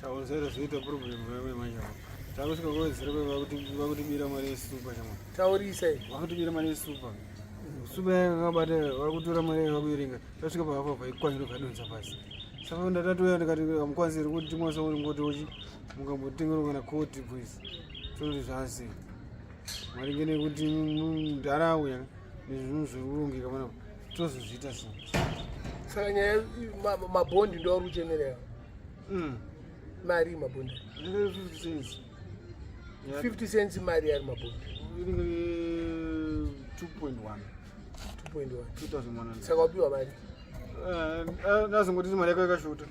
Chauzera zvoita problem yawe manje. Takusvika kwezera vakutibira mari yeSuper chama. Taurisa vakutibira mari yeSuper. Super yakabata vakutora mari yakakuerenga. Tasvika pahafa vaikwanira kadonza pasi. Saka ndatatoya ndikati amukwanisi kuti mwasa uri ngoti uchi mukambotengera kana koti please. Toti zvasi. Maringe nekuti ndarauya nezvinhu zvekurongeka mana tozozviita sei. Saka nyaya mabhondi ndo ari kuchemerera. Mari mabondi 50 cents. 50 cents mari ari mabondi 2.1 2.1 saka wapiwa mari ndazongoti mari yako yakashota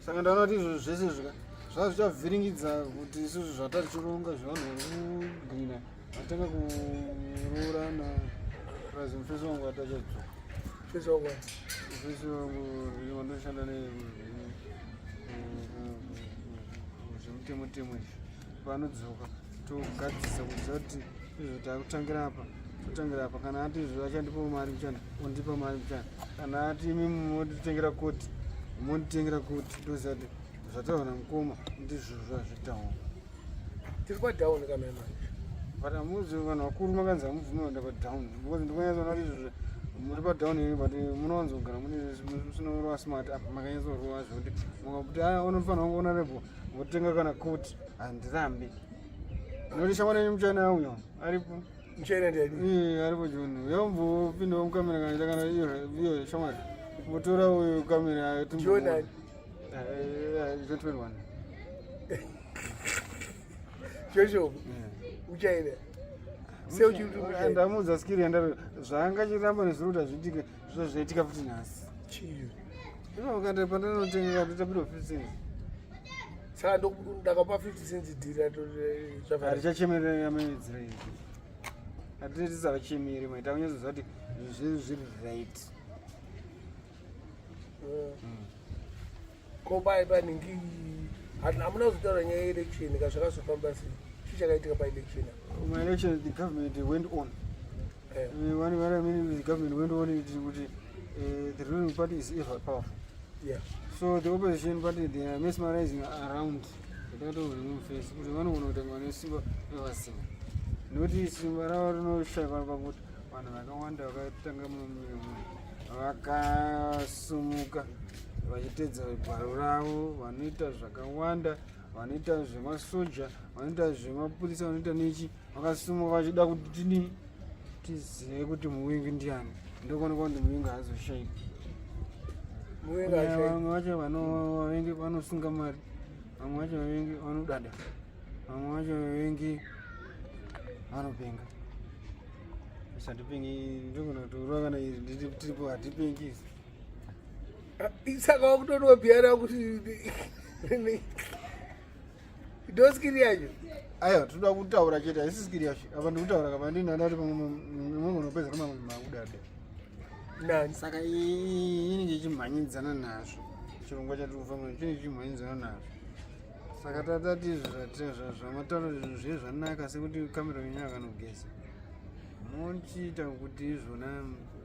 saka ndaona kuti izvo zvese zvazvichavhiringidza kuti isusu zvatari chironga zvevanhu varikugwina vatanga kuroorana razi mufesi wangu atachadzwa mufesi wangu vandoshanda zvemutemo panodzoka togadzisa kuziva kuti izvo takutangira apa kana ati izvo achandipawo mari muchana ondipa mari muchana kana ati imi munotitengera koti monitengera koti toziva kuti zvataura mukoma ndizvo zvazvitawo tiri padown kana manje but amuzi vanhu vakuru makanzi hamubvumi kuenda padown because ndikanyatsoona kuti izvozvo muri padown ini but munowanzogara musinoorwa smart apa makanyatsorwa zvekuti mukakuti unofanira kunge honorable votenga kana koti handirambi noti shamwana yenyu muchana auya aripo muchana ndiani aripo joni yambopindawo mukamera kanaita kana iyo shamwari votora uyo kamera jonani 21 joshua uchaina ndamudza skiri yandaro zvaangachiramba nezviruta zviitike zvo zvaitika futi nhasi chii ivakati pandanotenga totapirwa 50 cents saka ndakapa 50 cents dhira hatichachemerera yamaidzira iyi hatiti tisavachemeri maita kunyazoziva kuti zvinhu zviri right kobai paningi hamuna kuzotaura nyaya yeelection kazvakazofamba sei chii chakaitika paelection my election the government went on what I mean the government went on kuti the ruling party is ever powerful. Yeah. So the opposition party, they are mesmerizing around the title of the face. But one of them is simple. Notice Mbare no shaka about one Wanda Wakasumuka, Vajiteza Parao, Vanita Zakawanda, Vanita Zema Soja, Vanita Zema Police, Vanita Nichi, Wakasumu Vajida Dini. Tis a good moving Indian. Don't want to bring us a shape. Mwacha vano wengi vanosunga mari, mwacha wengi vanodada, mwacha wengi vanopenga. Satipengi ndogona kutorwa kana iri tiripo hatipengisi. Saka wakutotiwa bhiara kuti ndoskiri yacho. Aiwa toda kutaura chete haisi skiri yacho. Apa ndikutaura kapa ndinadati pamwe unopedza ramamwe makudada. Nani? Saka inenge ichimhanyidzana nazvo chirongwa chatiri kufamba chinenge chichimhanyidzana nazvo saka tatati zvamataura zvinhu zviye zvanaka sekuti kamera yenyu akanogeza mochiita kuti izvona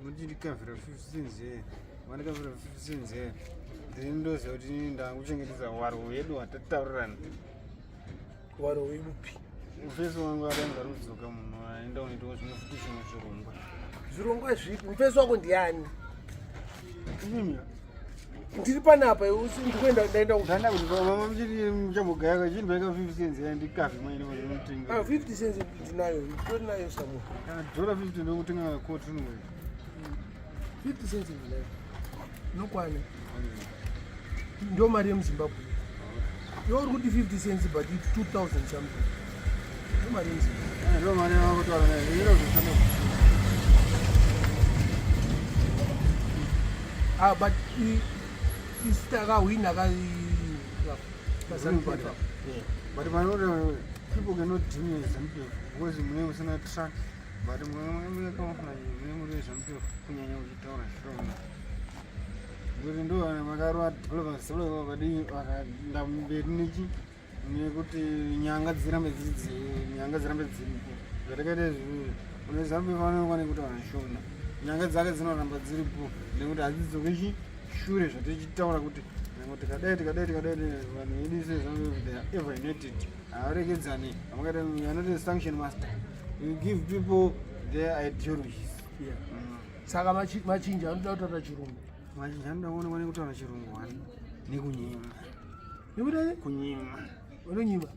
mochitikavhira 50 cents here mandikavhira 50 cents here then ndoziva kuti ndakuchengetedza waro wedu watataurirana waro wedupi mufesi wangu akaenza rudzoka munhu aenda unoitawo zvinofuti zvimwe zvirongwa zvirongwa zvipi mufesi wako ndiani imimya ndiri panapa ndikuenda ndaenda kudhanda kuti mama muchiri muchambogaya chindibeka 50 cents yandikafi maine vanotenga 50 cents ndinayo nditori nayo samu kana dola 50 ndokutenga koti nomwezi 50 cents ndinayo nokwana ndo mari yemuzimbabwe yo uri kuti 50 cents but 2000 something ndo mari yemuzimbabwe ndo mari yakutwara nayo iro zvishanda but istakawina but manoda people cannot do something because mune usina track but mune muri something kunyanya uchitaura shoma ngori ndo vana makarwa developers vakadii vakaenda mberi nechi nekuti nyanga dzirambe dziripo zvatakaita izvozvo unezambe vanokwane kuti vanashona nyanga dzake dzinoramba dziripo nekuti hadzidzokechi shure zvatichitaura kuti tikadai vanhu vedu sezvangu they are ever united havarekedzani amakati anoti sanction master you give people their ideologies. Saka machinja anoda kutaura chirungu. Machinja anoda kuonekwa nekutaura chirungu wani nekunyima. Nekuti kunyima. Unonyima?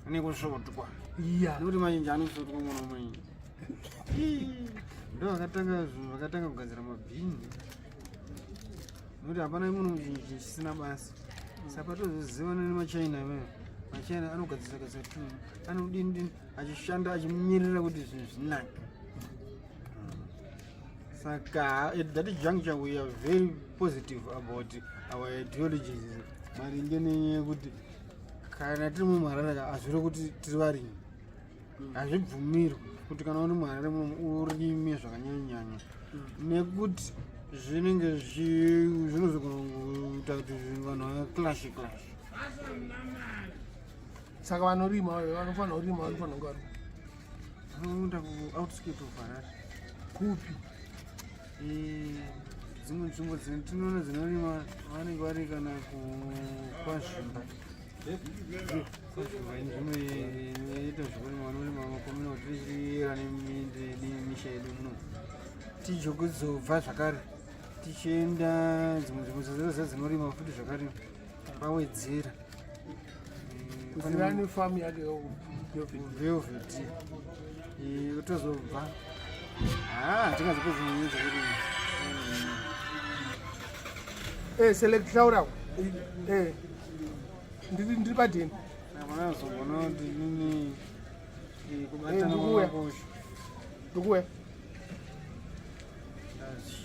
Nekusvotwa. Iya. Nekuti machinja anosvotwa mwana mwenye. Ndo vakatanga kugadzira mabhini. Nekuti hapana munhu muzhinji chisina basa. Saka tozozivana nemachina ivavo. Machina anogadzira tu. Anodini achishanda achimirira kuti zvinhu zvinake. Saka at that juncture we are very positive about our ideologies. Maringe nekuti kana tiri muMharare hazviri kuti tiri varimi. Hazvibvumirwi kuti kana uri muHarare urime zvakanyanya nekuti zvinenge zvinozogona kuita kuti vanhu vaclash. Saka vanorima vanofanira kurima vanofanira kunge vanoenda kuoutskirt of Harare. Kupi? Dzimwe nzvimbo tinoona dzinorima vanenge vari kana kwazvimba. Kwazvimba inzvimbo inoita zvekurima vanorima makomino tichirira nemisha yedu muno. Tichikuzobva zvakare tichienda dzimwe nzvimbo dzose dzinorima futi zvakare paWedzera. Kuzirani farm yake velvet. Tozobva tingazopedza zvekurima. Select Laura. Ndiri padeni. Mwana azobona kuti nini kubatana kwakosha. Ndukuwe.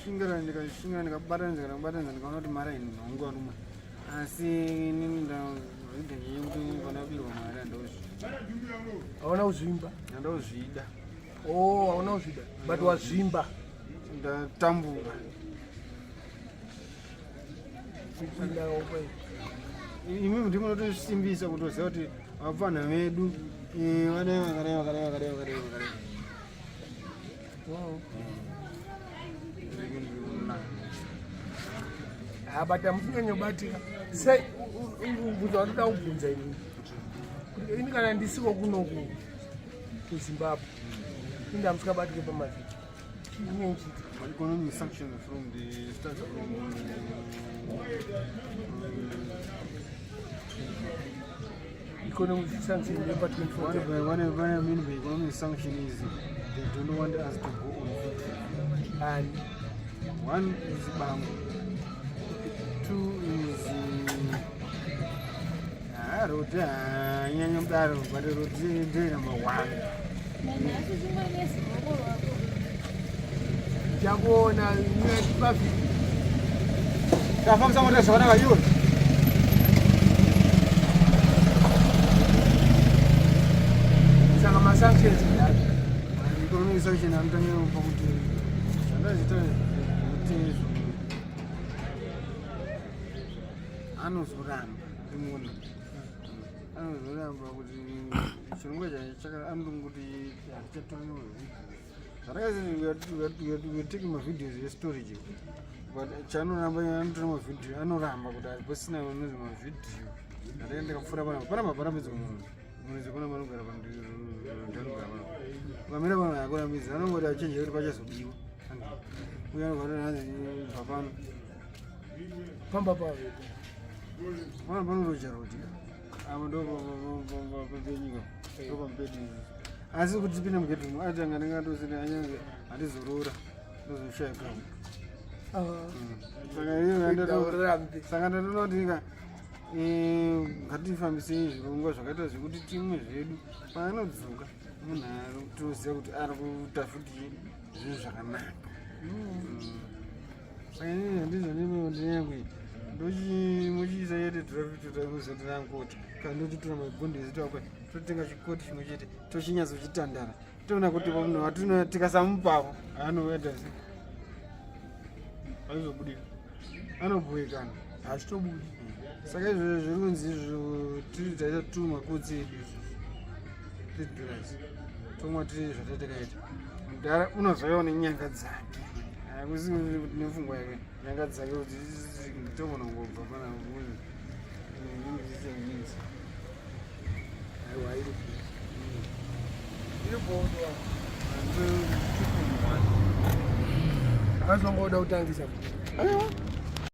Ndikashingira ndikabataniza ndikaona kuti mara ini nhongo aruma. Asi nini ndazvida kuti panabirwa mari andozvida. Hauna kuzvimba? Ndandozvida. Oh, hauna kuzvida. But wazvimba. Ndatambura. Imwe ndinotosimbisa kutoziva kuti vapfana vedu vadai vakadai. But amusinyanyobatika. Sei ubvunza watoda kubvunza ini. Ini kana ndisiko kunoku kuZimbabwe. Inde amusikabatike pamavhiki. Chii chiti? Economic sanctions from the start from economic sanctions department. What I mean by economic sanction is they don't want us to go on foot. And one is bamboo. Two is Roddie, Nyado, but Roddie is number one. Jagona, Nyado, Gaffa, someone else, whatever you. Saka sanctions that. Economic sanction, I'm telling you, anozoramba rimuna anozoramba kuti chirongwa anoti hatichatoriwa zvakazi taking mavidheos estorage but chanoramba anotora mavidhio anoramba kuti hapasina vanozi mavidhio ndakaenda ndakapfuura panapa parambidza munhu pana vanogara pandanogara pano ukamira pano hakurambidza anongoti achenjera kuti pachazobiwa uye anogara hanzi papano pamba pavo One panotocharodika avo ndopapenyika ndopambedi asi kuti tipinda mugedhumu atanga ndingatosini anyange handizorora ndozoshaya gamu saka ndatoona kuti ngatifambisei zvirongwa zvakaita zvekuti timwe zvedu paanodzuka munharo toziva kuti ari kuita futi zvinhu zvakanaka saka inini handizvo nemeo ndinyange muchiisa yete tirakuzotirangoti kana ndotitora mabhondezi toakwa totenga chikoti chimwe chete tochinyatsochitandara toona kuti pamunhu watino tikasamupavo haanoenda se haizobudika anobhuyikana hachitobudi saka izvozvo zviri kunzi izvo tiri taita tumakotsi edu $3 tomwa tiri zvatatakaita mudhara unozoiwa nenyanga dzake hakusi kuti nepfungwa yake nyanga dzake kuti nditogona kungobva pana Azongoda utangisa. Aiwa.